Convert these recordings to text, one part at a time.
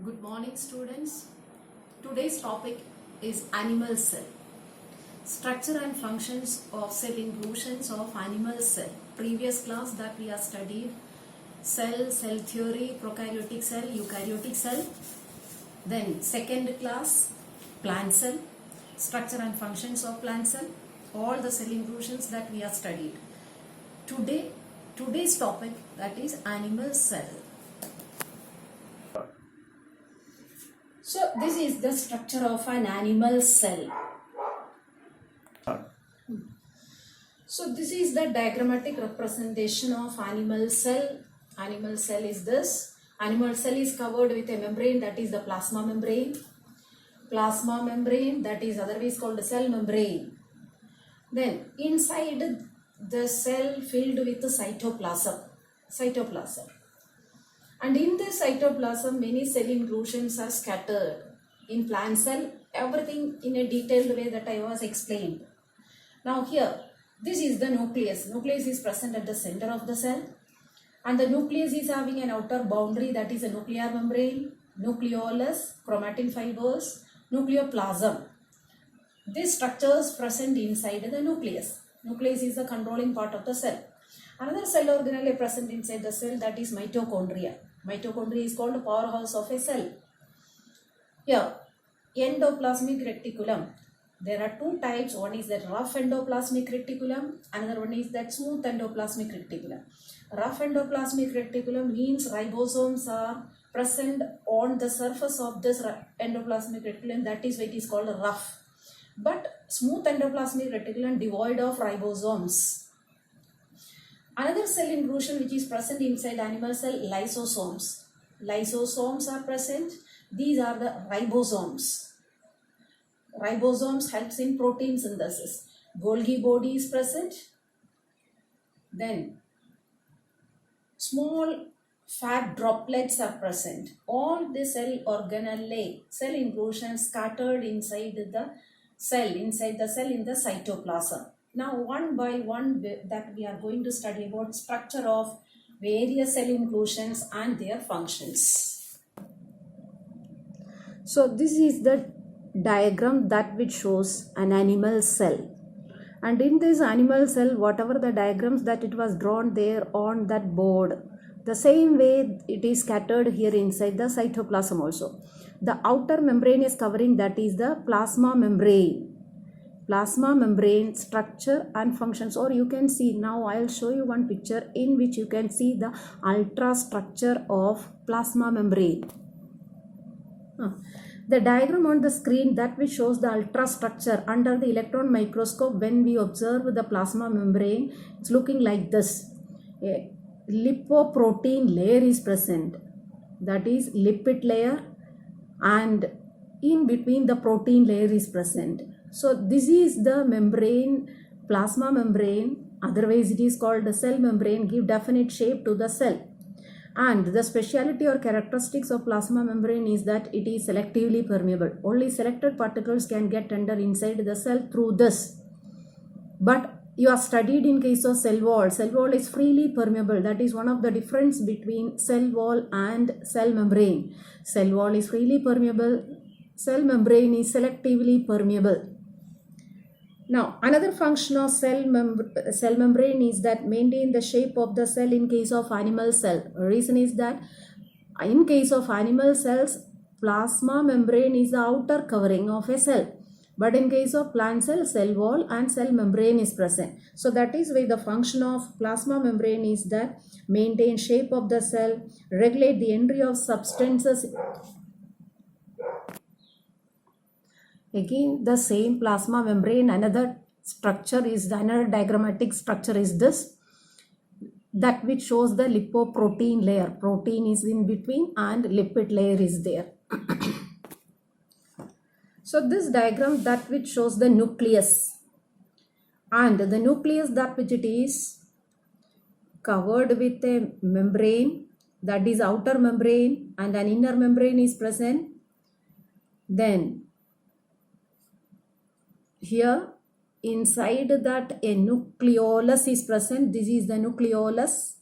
Good morning, students. Today's topic is animal cell. Structure and functions of cell inclusions of animal cell. Previous class that we have studied cell theory, prokaryotic cell, eukaryotic cell. Then second class plant cell, structure and functions of plant cell. All the cell inclusions that we have studied. Today's topic that is animal cell. So this is the structure of an animal cell. So this is the diagrammatic representation of animal cell. Animal cell is this. Animal cell is covered with a membrane, that is the plasma membrane. Plasma membrane, that is otherwise called the cell membrane. Then inside the cell filled with the cytoplasm. And in this cytoplasm, many cell inclusions are scattered. In plant cell, everything in a detailed way that I was explained. Now here, this is the nucleus. Nucleus is present at the center of the cell. And the nucleus is having an outer boundary, that is a nuclear membrane, nucleolus, chromatin fibers, nucleoplasm. These structures present inside the nucleus. Nucleus is the controlling part of the cell. Another cell organelle present inside the cell, that is mitochondria. Mitochondria is called the powerhouse of a cell. Here, endoplasmic reticulum. There are two types. One is that rough endoplasmic reticulum. Another one is that smooth endoplasmic reticulum. Rough endoplasmic reticulum means ribosomes are present on the surface of this endoplasmic reticulum. That is why it is called rough. But smooth endoplasmic reticulum devoid of ribosomes. Another cell inclusion which is present inside animal cell, lysosomes. Lysosomes are present. These are the ribosomes. Ribosomes helps in protein synthesis. Golgi body is present. Then small fat droplets are present. All the cell organelle, cell inclusions scattered inside the cell in the cytoplasm. Now one by one that we are going to study about structure of various cell inclusions and their functions. So this is the diagram that which shows an animal cell. And in this animal cell, whatever the diagrams that it was drawn there on that board, the same way it is scattered here inside the cytoplasm also. The outer membrane is covering, that is the plasma membrane. Plasma membrane structure and functions, or you can see, now I'll show you one picture in which you can see the ultrastructure of plasma membrane. The diagram on the screen that which shows the ultrastructure under the electron microscope, when we observe the plasma membrane, it's looking like this. A lipoprotein layer is present, that is lipid layer, and in between the protein layer is present. So this is the membrane, plasma membrane, otherwise it is called the cell membrane, give definite shape to the cell. And the speciality or characteristics of plasma membrane is that it is selectively permeable. Only selected particles can get enter inside the cell through this. But you have studied in case of cell wall. Cell wall is freely permeable. That is one of the difference between cell wall and cell membrane. Cell wall is freely permeable. Cell membrane is selectively permeable. Now, another function of cell membrane is that maintain the shape of the cell in case of animal cell. Reason is that in case of animal cells, plasma membrane is the outer covering of a cell. But in case of plant cell wall and cell membrane is present. So that is why the function of plasma membrane is that maintain shape of the cell, regulate the entry of substances. Again, the same plasma membrane, another structure is, another diagrammatic structure is this, that which shows the lipoprotein layer. Protein is in between and lipid layer is there. So this diagram that which shows the nucleus, and the nucleus that which it is covered with a membrane, that is outer membrane, and an inner membrane is present. Then here inside that a nucleolus is present. This is the nucleolus,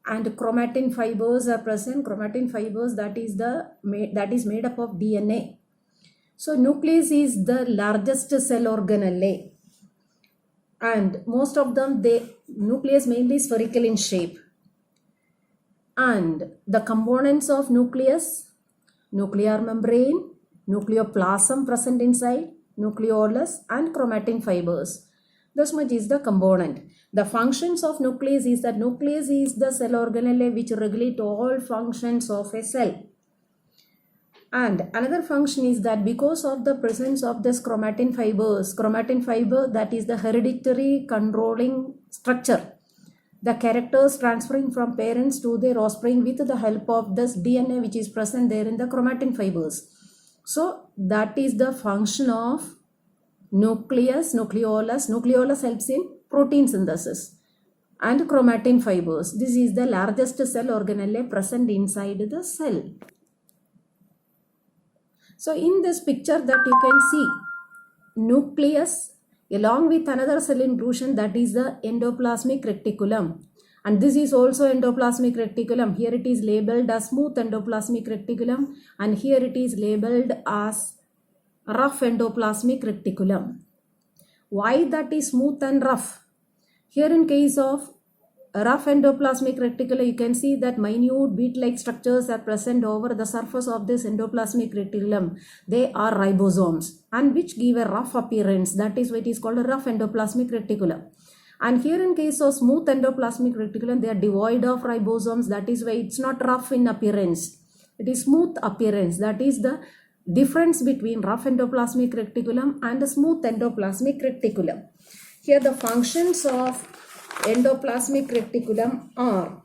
and chromatin fibers are present. Chromatin fibers, that is made up of DNA. So nucleus is the largest cell organelle, and most of them, nucleus mainly spherical in shape. And the components of nucleus: nuclear membrane, nucleoplasm present inside, nucleolus, and chromatin fibers. This much is the component. The functions of nucleus is that nucleus is the cell organelle which regulate all functions of a cell. And another function is that because of the presence of this chromatin fiber, that is the hereditary controlling structure, the characters transferring from parents to their offspring with the help of this DNA which is present there in the chromatin fibers. So that is the function of nucleus, nucleolus. Nucleolus helps in protein synthesis, and chromatin fibers. This is the largest cell organelle present inside the cell. So in this picture that you can see nucleus along with another cell inclusion, that is the endoplasmic reticulum. And this is also endoplasmic reticulum. Here it is labeled as smooth endoplasmic reticulum, and here it is labeled as rough endoplasmic reticulum. Why that is smooth and rough? Here in case of rough endoplasmic reticulum, you can see that minute bead-like structures are present over the surface of this endoplasmic reticulum. They are ribosomes, and which give a rough appearance. That is why it is called a rough endoplasmic reticulum. And here in case of smooth endoplasmic reticulum, they are devoid of ribosomes. That is why it's not rough in appearance. It is smooth appearance. That is the difference between rough endoplasmic reticulum and the smooth endoplasmic reticulum. Here the functions of endoplasmic reticulum are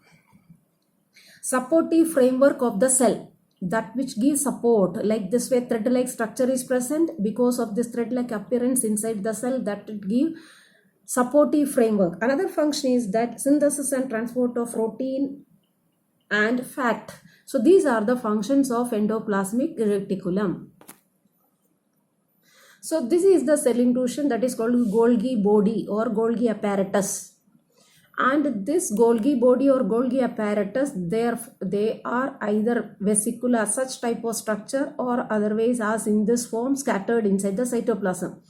supportive framework of the cell, that which gives support. Like this way thread-like structure is present. Because of this thread-like appearance inside the cell, that it gives supportive framework. Another function is that synthesis and transport of protein and fat. So these are the functions of endoplasmic reticulum. So this is the cell inclusion that is called Golgi body or Golgi apparatus. And this Golgi body or Golgi apparatus, they are either vesicular, such type of structure, or otherwise as in this form scattered inside the cytoplasm.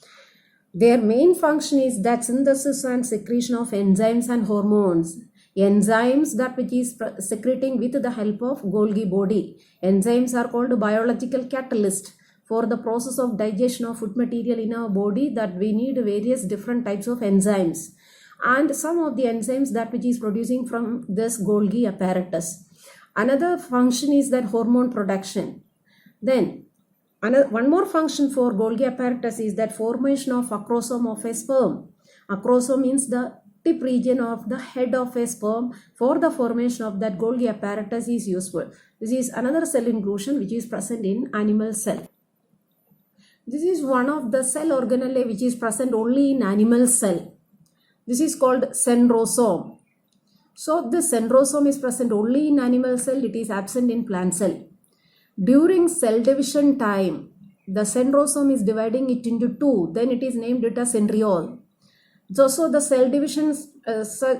Their main function is that synthesis and secretion of enzymes and hormones. Enzymes, that which is secreting with the help of Golgi body. Enzymes are called biological catalyst. For the process of digestion of food material in our body, that we need various different types of enzymes. And some of the enzymes that which is producing from this Golgi apparatus. Another function is that hormone production. Then one more function for Golgi apparatus is that formation of acrosome of a sperm. Acrosome means the tip region of the head of a sperm. For the formation of that Golgi apparatus is useful. This is another cell inclusion which is present in animal cell. This is one of the cell organelle which is present only in animal cell. This is called centrosome. So this centrosome is present only in animal cell. It is absent in plant cell. During cell division time, the centrosome is dividing it into two. Then it is named it as centriole. So the cell division,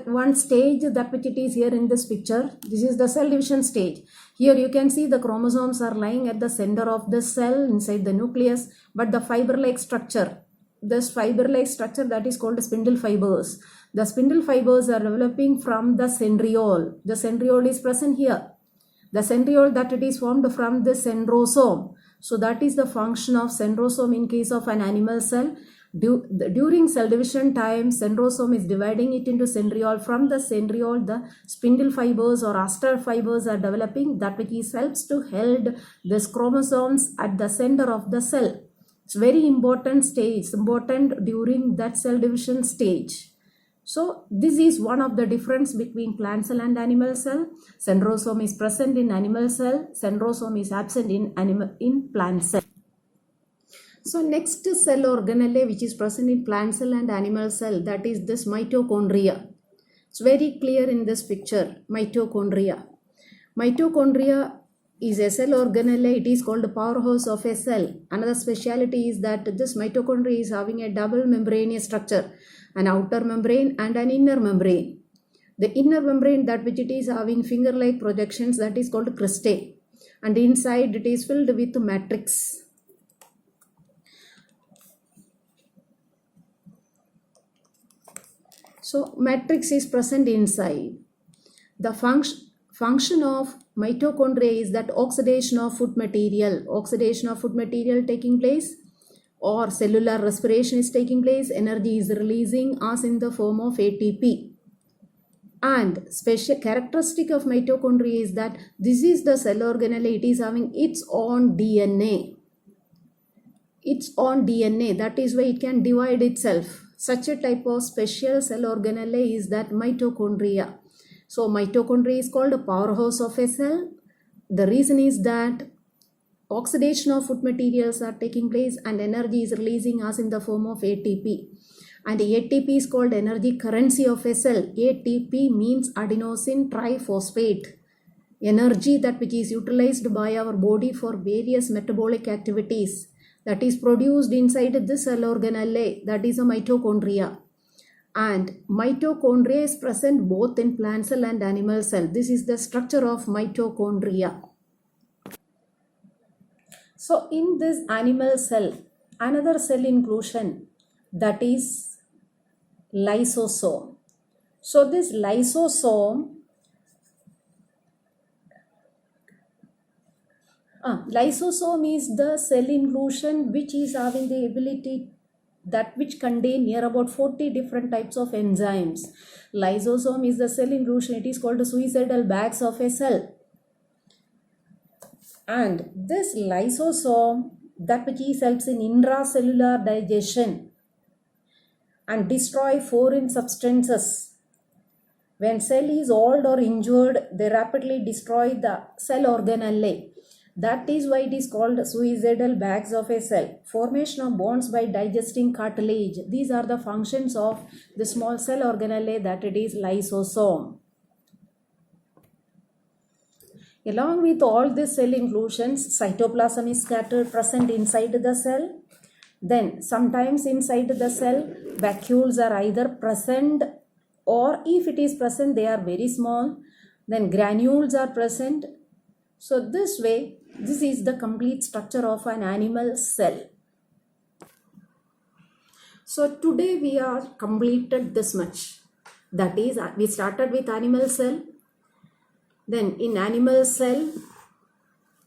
one stage that which it is here in this picture. This is the cell division stage. Here you can see the chromosomes are lying at the center of the cell inside the nucleus. But the fiber-like structure, this fiber-like structure, that is called spindle fibers. The spindle fibers are developing from the centriole. The centriole is present here. The centriole, that it is formed from the centrosome. So that is the function of centrosome in case of an animal cell. During cell division time, centrosome is dividing it into centriole. From the centriole, the spindle fibers or aster fibers are developing, that which helps to hold these chromosomes at the center of the cell. It's very important stage. It's important during that cell division stage. So this is one of the difference between plant cell and animal cell. Centrosome is present in animal cell. Centrosome is absent in plant cell. So next cell organelle which is present in plant cell and animal cell, that is this mitochondria. It's very clear in this picture. Mitochondria. Mitochondria is a cell organelle. It is called the powerhouse of a cell. Another speciality is that this mitochondria is having a double membranous structure, an outer membrane and an inner membrane. The inner membrane, that which it is having finger-like projections, that is called cristae. And inside it is filled with matrix. So matrix is present inside. The function of mitochondria is that oxidation of food material taking place, or cellular respiration is taking place, energy is releasing as in the form of ATP. And special characteristic of mitochondria is that this is the cell organelle, it is having its own DNA. That is why it can divide itself. Such a type of special cell organelle is that mitochondria. So mitochondria is called a powerhouse of a cell. The reason is that oxidation of food materials are taking place and energy is releasing as in the form of ATP. And ATP is called energy currency of a cell. ATP means adenosine triphosphate. Energy that which is utilized by our body for various metabolic activities, that is produced inside the cell organelle, that is a mitochondria. And mitochondria is present both in plant cell and animal cell. This is the structure of mitochondria. So in this animal cell, another cell inclusion, that is lysosome. So this lysosome is the cell inclusion which is having the ability that which contain near about 40 different types of enzymes. Lysosome is the cell inclusion. It is called the suicidal bags of a cell. And this lysosome, that which is helps in intracellular digestion and destroy foreign substances. When cell is old or injured, they rapidly destroy the cell organelle. That is why it is called suicidal bags of a cell. Formation of bonds by digesting cartilage. These are the functions of the small cell organelle, that it is lysosome. Along with all these cell inclusions, cytoplasm is scattered present inside the cell. Then sometimes inside the cell, vacuoles are either present, or if it is present, they are very small. Then granules are present. So this way, this is the complete structure of an animal cell. So today we are completed this much. That is, we started with animal cell. Then in animal cell,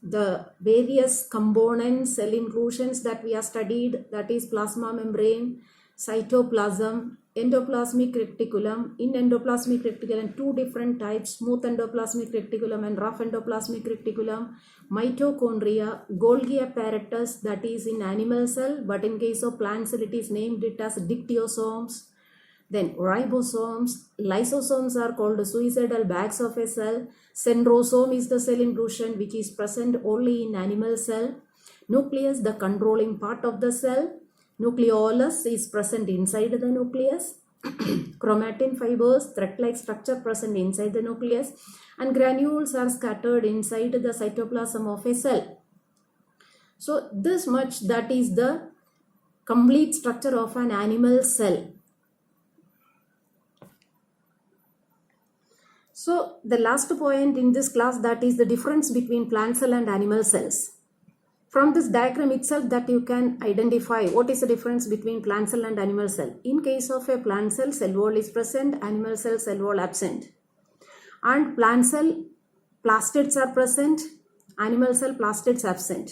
the various components, cell inclusions that we have studied, that is plasma membrane, cytoplasm, endoplasmic reticulum. In endoplasmic reticulum, two different types, smooth endoplasmic reticulum and rough endoplasmic reticulum. Mitochondria, Golgi apparatus, that is in animal cell, but in case of plant cell it is named it as dictyosomes. Then ribosomes, lysosomes are called suicidal bags of a cell. Centrosome is the cell inclusion which is present only in animal cell. Nucleus, the controlling part of the cell. Nucleolus is present inside the nucleus. Chromatin fibers, thread-like structure present inside the nucleus. And granules are scattered inside the cytoplasm of a cell. So this much, that is the complete structure of an animal cell. So the last point in this class, that is the difference between plant cell and animal cells. From this diagram itself, that you can identify what is the difference between plant cell and animal cell. In case of a plant cell, cell wall is present, animal cell, cell wall absent. And plant cell, plastids are present, animal cell, plastids absent.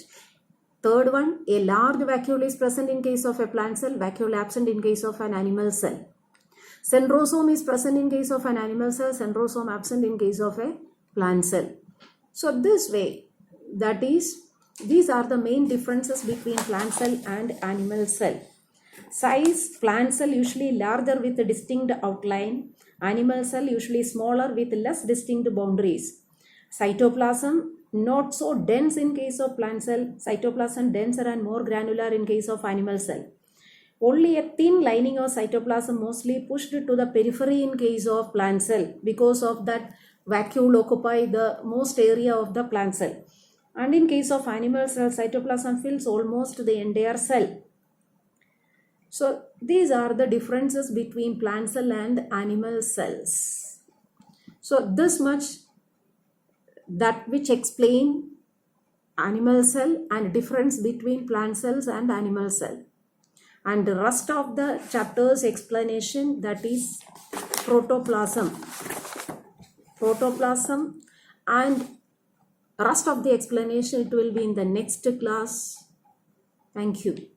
Third one, a large vacuole is present in case of a plant cell, vacuole absent in case of an animal cell. Centrosome is present in case of an animal cell, centrosome absent in case of a plant cell. So this way, that is, these are the main differences between plant cell and animal cell. Size, plant cell usually larger with a distinct outline, animal cell usually smaller with less distinct boundaries. Cytoplasm, not so dense in case of plant cell, cytoplasm denser and more granular in case of animal cell. Only a thin lining of cytoplasm mostly pushed to the periphery in case of plant cell, because of that vacuole occupy the most area of the plant cell. And in case of animal cell, cytoplasm fills almost the entire cell. So these are the differences between plant cell and animal cells. So this much that which explain animal cell and difference between plant cells and animal cell. And the rest of the chapter's explanation, that is protoplasm and rest of the explanation, it will be in the next class. Thank you.